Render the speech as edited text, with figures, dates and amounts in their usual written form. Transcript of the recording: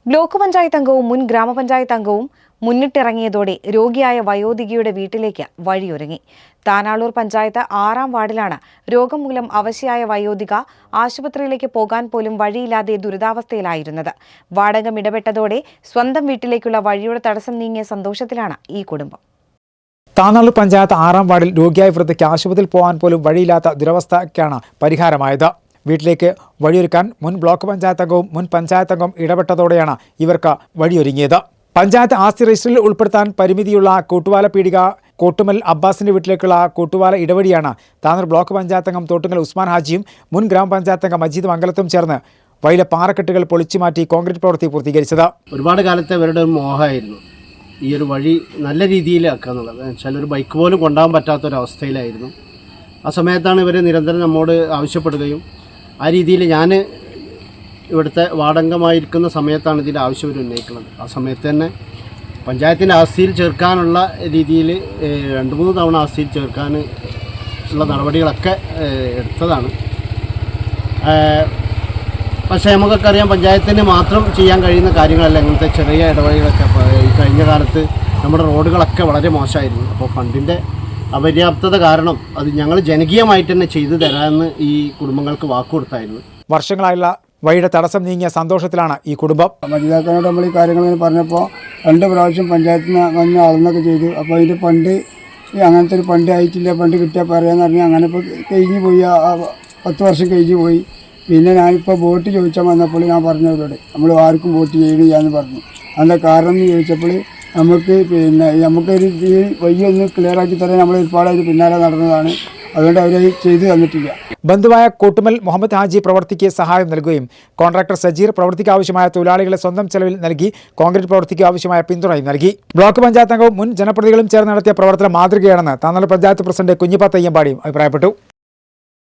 Block panchayat അംഗവും മുൻ ഗ്രാമപഞ്ചായത്ത് അംഗവും മുന്നിട്ടിറങ്ങിയതോടെ രോഗിയായ വയോധികയുടെ വീട്ടിലേക്ക് വഴിയൊരുങ്ങി. താനാളൂർ പഞ്ചായത്ത് 6-ാം വാർഡിലാണ് രോഗം മൂലം അവശയായ വയോധിക ആശുപത്രിയിലേക്ക് പോകാൻ പോലും വഴിയില്ലാതെ ദുരിതാവസ്ഥയിലായിരുന്നത്. വാടകം ഇടപെട്ടതോടെ സ്വന്തം വീട്ടിലേക്കുള്ള വഴിയുടെ തടസ്സം നീങ്ങിയ സന്തോഷത്തിലാണ് ഈ കുടുംബം. താനാളൂർ പഞ്ചായത്ത് 6-ാം വാർഡിൽ രോഗിയായ വൃദ്ധയ്ക്ക് ആശുപത്രിയിൽ പോകാൻ പോലും വഴിയില്ലാത്ത ദുരവസ്ഥയ്ക്കാണ് പരിഹാരമായത്. വീട്ടിലേക്ക് വഴിയൊരുക്കാൻ മുൻ ബ്ലോക്ക് പഞ്ചായത്ത് അംഗവും മുൻ പഞ്ചായത്ത് അംഗവും ഇടപെട്ടതോടെയാണ് ഇവർക്ക് വഴിയൊരുങ്ങിയത്. പഞ്ചായത്ത് ആസ്തി രജിസ്റ്ററിൽ ഉൾപ്പെടുത്താൻ പരിമിതിയുള്ള കൂട്ടുവാല പീടിക കോട്ടുമൽ അബ്ബാസിന്റെ വീട്ടിലേക്കുള്ള കൂട്ടുവാല ഇടവഴിയാണ് താനൂർ ബ്ലോക്ക് പഞ്ചായത്ത് അംഗം തോട്ടുങ്ങൽ ഉസ്മാൻ ഹാജിയും മുൻ ഗ്രാമപഞ്ചായത്ത് അംഗം മജീദ് മംഗലത്തും ചേർന്ന് വഴിയിലെ പാറക്കെട്ടുകൾ പൊളിച്ചുമാറ്റി കോൺക്രീറ്റ് പ്രവൃത്തി പൂർത്തീകരിച്ചത്. ഒരുപാട് കാലത്തെ അവരുടെ ഒരു മോഹമായിരുന്നു ഈ ഒരു വഴി നല്ല രീതിയിലാക്കുക എന്നുള്ളത്. വെച്ചാൽ ഒരു ബൈക്ക് പോലും കൊണ്ടുപോകാൻ പറ്റാത്തൊരവസ്ഥയിലായിരുന്നു. ആ സമയത്താണ് ഇവർ നിരന്തരം നമ്മോട് ആവശ്യപ്പെടുകയും ആ രീതിയിൽ ഞാൻ ഇവിടുത്തെ വാർഡംഗമായിരിക്കുന്ന സമയത്താണ് ഇതിൻ്റെ ആവശ്യം ഉന്നയിക്കുന്നത്. ആ സമയത്ത് തന്നെ പഞ്ചായത്തിൻ്റെ ആസ്തിയിൽ ചേർക്കാനുള്ള രീതിയിൽ 2-3 തവണ ആസ്തിയിൽ ചേർക്കാൻ ഉള്ള നടപടികളൊക്കെ എടുത്തതാണ്. പക്ഷേ നമുക്കൊക്കെ അറിയാം, പഞ്ചായത്തിന് മാത്രം ചെയ്യാൻ കഴിയുന്ന കാര്യങ്ങളല്ല ഇങ്ങനത്തെ ചെറിയ ഇടവഴികളൊക്കെ. ഈ കഴിഞ്ഞ കാലത്ത് നമ്മുടെ റോഡുകളൊക്കെ വളരെ മോശമായിരുന്നു. അപ്പോൾ ഫണ്ടിൻ്റെ അപര്യാപ്തത കാരണം അത് ഞങ്ങൾ ജനകീയമായിട്ട് തന്നെ ചെയ്തു തരാമെന്ന് ഈ കുടുംബങ്ങൾക്ക് വാക്കുകൊടുത്തായിരുന്നു. വർഷങ്ങളായുള്ള വഴിയുടെ തടസ്സം നീങ്ങിയ സന്തോഷത്തിലാണ് ഈ കുടുംബം. മജിദാക്കാനോട് നമ്മൾ ഈ കാര്യങ്ങൾ പറഞ്ഞപ്പോൾ 2 പ്രാവശ്യം പഞ്ചായത്തിൽ നിന്ന് വന്ന് അളന്നൊക്കെ ചെയ്തു. അപ്പോൾ അതിൻ്റെ ഫണ്ട് അങ്ങനത്തെ ഒരു ഫണ്ട് അയച്ചില്ല, ഫണ്ട് കിട്ടിയാൽ പറയാമെന്ന് പറഞ്ഞാൽ അങ്ങനെ ഇപ്പോൾ കഴിഞ്ഞു പോയി. 10 വർഷം കഴിഞ്ഞു പോയി. പിന്നെ ഞാനിപ്പോൾ വോട്ട് ചോദിച്ചാൽ വന്നപ്പോൾ ഞാൻ പറഞ്ഞവരോട് നമ്മൾ ആർക്കും വോട്ട് ചെയ്യണില്ല എന്ന് പറഞ്ഞു. അതിൻ്റെ കാരണം എന്ന് ചോദിച്ചപ്പോൾ നമുക്കൊരു ഈ വഴിയൊന്ന് ക്ലിയറാക്കി തരാൻ നമ്മൾ ഒരുപാടായിട്ട് പിന്നാലെ നടന്നതാണ്. അതുകൊണ്ട് അവരത് ചെയ്തു തന്നിട്ടില്ല. ബന്ധുവായ കോട്ടുമൽ മുഹമ്മദ് ഹാജി പ്രവൃത്തിക്ക് സഹായം നൽകുകയും കോൺട്രാക്ടർ സജീർ പ്രവൃത്തിക്ക് ആവശ്യമായ തൊഴിലാളികളെ സ്വന്തം ചെലവിൽ നൽകി കോൺക്രീറ്റ് പ്രവൃത്തിക്ക് ആവശ്യമായ പിന്തുണയും നൽകി. ബ്ലോക്ക് പഞ്ചായത്ത് അംഗവും മുൻ ജനപ്രതിനിധികളും ചേർന്ന് നടത്തിയ പ്രവർത്തനം മാതൃകയാണെന്ന് താനാളൂർ പഞ്ചായത്ത് പ്രസിഡന്റ് കുഞ്ഞിപ്പ തയ്യമ്പാടിയും അഭിപ്രായപ്പെട്ടു.